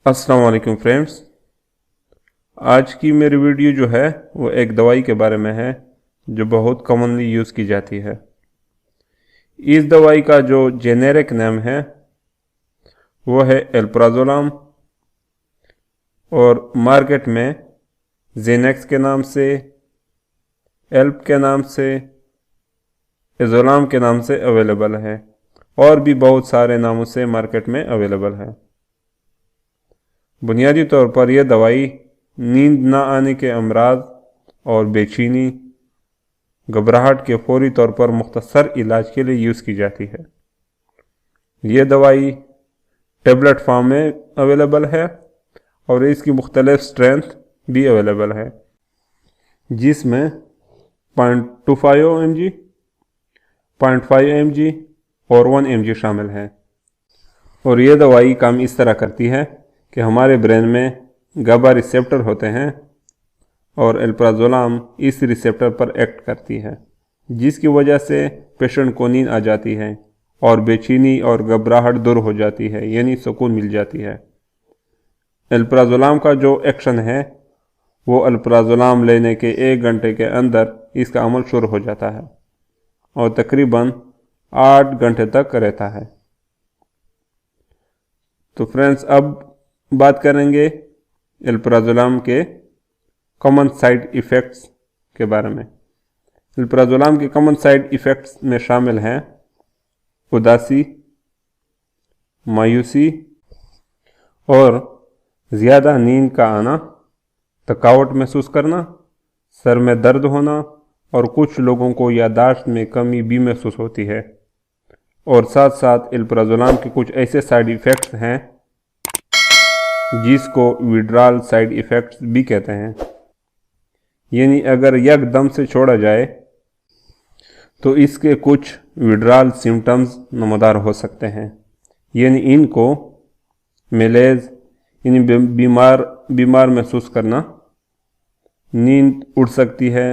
अस्सलाम वालेकुम फ्रेंड्स। आज की मेरी वीडियो जो है वो एक दवाई के बारे में है जो बहुत कॉमनली यूज़ की जाती है। इस दवाई का जो जेनेरिक नाम है वो है एल्प्राजोलाम और मार्केट में जेनेक्स के नाम से, एल्प के नाम से, एजोलाम के नाम से अवेलेबल है और भी बहुत सारे नामों से मार्केट में अवेलेबल है। बुनियादी तौर पर यह दवाई नींद ना आने के अमराज और बेचैनी, घबराहट के फौरी तौर पर मुख्तसर इलाज के लिए यूज़ की जाती है। यह दवाई टेबलेट फॉर्म में अवेलेबल है और इसकी मुख्तलिफ स्ट्रेंथ भी अवेलेबल है, जिसमें 0.25 mg, 0.5 mg और 1 mg शामिल है। और यह दवाई काम इस तरह करती है कि हमारे ब्रेन में गाबा रिसेप्टर होते हैं और एल्प्राजोलाम इस रिसेप्टर पर एक्ट करती है, जिसकी वजह से पेशेंट को नींद आ जाती है और बेचैनी और घबराहट दूर हो जाती है, यानी सुकून मिल जाती है। एल्प्राजोलाम का जो एक्शन है वो एल्प्राजोलाम लेने के 1 घंटे के अंदर इसका अमल शुरू हो जाता है और तकरीबन 8 घंटे तक रहता है। तो फ्रेंड्स, अब बात करेंगे एल्प्राजोलाम के कॉमन साइड इफ़ेक्ट्स के बारे में। एल्प्राजोलाम के कॉमन साइड इफ़ेक्ट्स में शामिल हैं उदासी, मायूसी और ज़्यादा नींद का आना, थकावट महसूस करना, सर में दर्द होना और कुछ लोगों को याददाश्त में कमी भी महसूस होती है। और साथ साथ एल्प्राजोलाम के कुछ ऐसे साइड इफ़ेक्ट्स हैं जिसको विड्रॉल साइड इफ़ेक्ट्स भी कहते हैं, यानी अगर एकदम से छोड़ा जाए तो इसके कुछ विड्रॉल सिम्टम्स नमदार हो सकते हैं, यानी इनको मेलेज यानी बीमार महसूस करना, नींद उड़ सकती है,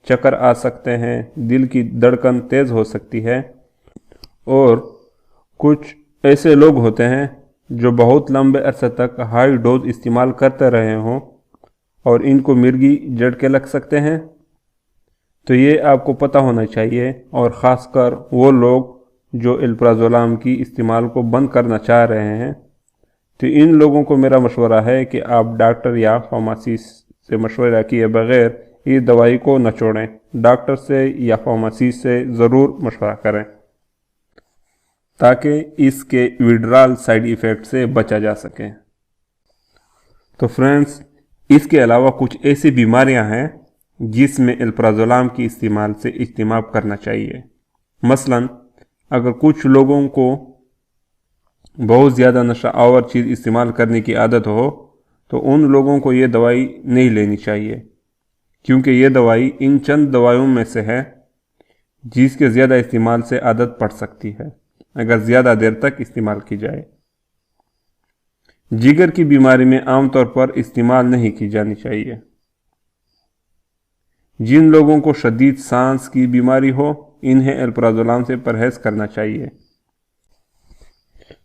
चक्कर आ सकते हैं, दिल की धड़कन तेज़ हो सकती है। और कुछ ऐसे लोग होते हैं जो बहुत लंबे अरसे तक हाई डोज इस्तेमाल करते रहे हों और इनको मिर्गी झटके लग सकते हैं। तो ये आपको पता होना चाहिए, और ख़ासकर वो लोग जो एल्प्राजोलाम की इस्तेमाल को बंद करना चाह रहे हैं, तो इन लोगों को मेरा मशवरा है कि आप डॉक्टर या फार्मासिस्ट से मशवरा किए बगैर इस दवाई को न छोड़ें। डॉक्टर से या फार्मासिस्ट से ज़रूर मशवरा करें ताकि इसके विड्रॉल साइड इफ़ेक्ट से बचा जा सके। तो फ्रेंड्स, इसके अलावा कुछ ऐसी बीमारियां हैं जिसमें एल्प्राजोलाम की इस्तेमाल से इज्तिनाब करना चाहिए। मसलन अगर कुछ लोगों को बहुत ज़्यादा नशा आवर चीज़ इस्तेमाल करने की आदत हो तो उन लोगों को ये दवाई नहीं लेनी चाहिए, क्योंकि ये दवाई इन चंद दवाइयों में से है जिसके ज़्यादा इस्तेमाल से आदत पड़ सकती है अगर ज़्यादा देर तक इस्तेमाल की जाए। जिगर की बीमारी में आमतौर पर इस्तेमाल नहीं की जानी चाहिए। जिन लोगों को शदीद सांस की बीमारी हो इन्हें एल्प्राजोलाम से परहेज करना चाहिए।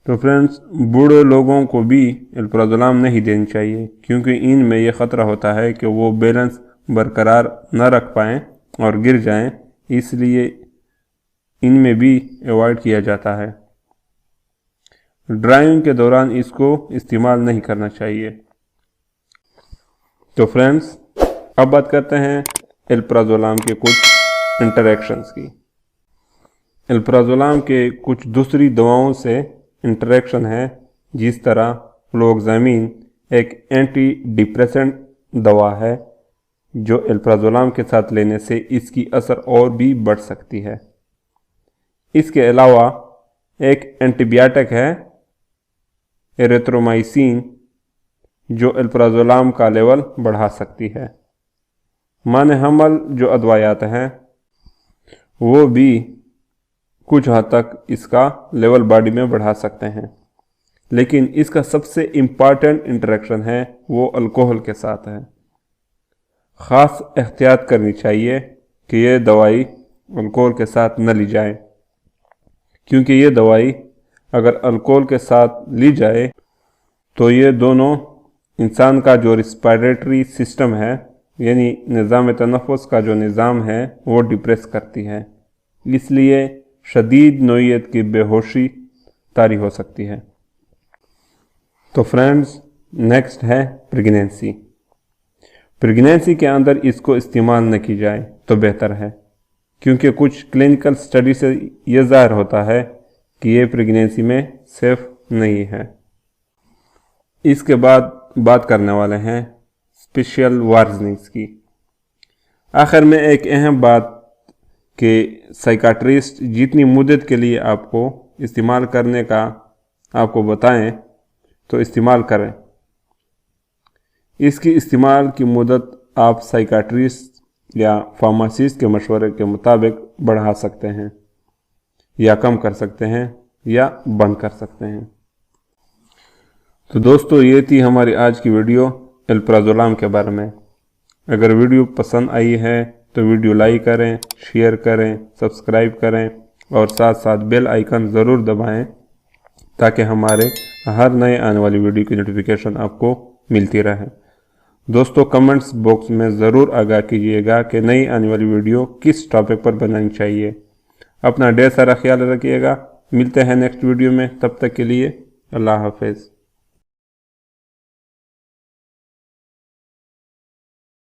तो फ्रेंड्स, बूढ़े लोगों को भी एल्प्राजोलाम नहीं देनी चाहिए, क्योंकि इनमें यह ख़तरा होता है कि वो बैलेंस बरकरार न रख पाएँ और गिर जाएं, इसलिए इनमें भी अवॉइड किया जाता है। ड्राइविंग के दौरान इसको इस्तेमाल नहीं करना चाहिए। तो फ्रेंड्स, अब बात करते हैं एल्प्राजोलाम के कुछ इंटरैक्शंस की। एल्प्राजोलाम के कुछ दूसरी दवाओं से इंटरैक्शन है, जिस तरह फ्लोक्सामिन एक एंटी डिप्रेसेंट दवा है जो एल्प्राजोलाम के साथ लेने से इसकी असर और भी बढ़ सकती है। इसके अलावा एक एंटीबायोटिक है एरिथ्रोमाइसिन जो एल्प्राजोलाम का लेवल बढ़ा सकती है। माने हमल जो अदवायात हैं वो भी कुछ हद तक इसका लेवल बॉडी में बढ़ा सकते हैं, लेकिन इसका सबसे इम्पॉर्टेंट इंटरेक्शन है वो अल्कोहल के साथ है। ख़ास एहतियात करनी चाहिए कि ये दवाई अल्कोहल के साथ न ली जाए, क्योंकि ये दवाई अगर अल्कोहल के साथ ली जाए तो ये दोनों इंसान का जो रिस्पायरेटरी सिस्टम है यानी निज़ाम तनफ़ुस का जो निज़ाम है वो डिप्रेस करती है, इसलिए शदीद नौइयत की बेहोशी तारी हो सकती है। तो फ्रेंड्स, नेक्स्ट है प्रेगनेंसी। प्रेगनेंसी के अंदर इसको इस्तेमाल न की जाए तो बेहतर है, क्योंकि कुछ क्लिनिकल स्टडी से ये ज़ाहिर होता है कि ये प्रेगनेंसी में सेफ नहीं है। इसके बाद बात करने वाले हैं स्पेशल वार्निंग्स की। आखिर में एक अहम बात कि साइकाट्रिस्ट जितनी मुद्दत के लिए आपको इस्तेमाल करने का आपको बताएं तो इस्तेमाल करें। इसकी इस्तेमाल की मुद्दत आप साइकाट्रिस्ट या फार्मासिस्ट के मशवरे के मुताबिक बढ़ा सकते हैं या कम कर सकते हैं या बंद कर सकते हैं। तो दोस्तों, ये थी हमारी आज की वीडियो अल्प्राज़ोलाम के बारे में। अगर वीडियो पसंद आई है तो वीडियो लाइक करें, शेयर करें, सब्सक्राइब करें और साथ साथ बेल आइकन ज़रूर दबाएं ताकि हमारे हर नए आने वाली वीडियो की नोटिफिकेशन आपको मिलती रहे। दोस्तों, कमेंट्स बॉक्स में ज़रूर आगाह कीजिएगा कि नई आने वाली वीडियो किस टॉपिक पर बनानी चाहिए। अपना ढेर सारा ख्याल रखिएगा। मिलते हैं नेक्स्ट वीडियो में, तब तक के लिए अल्लाह हाफ़िज़।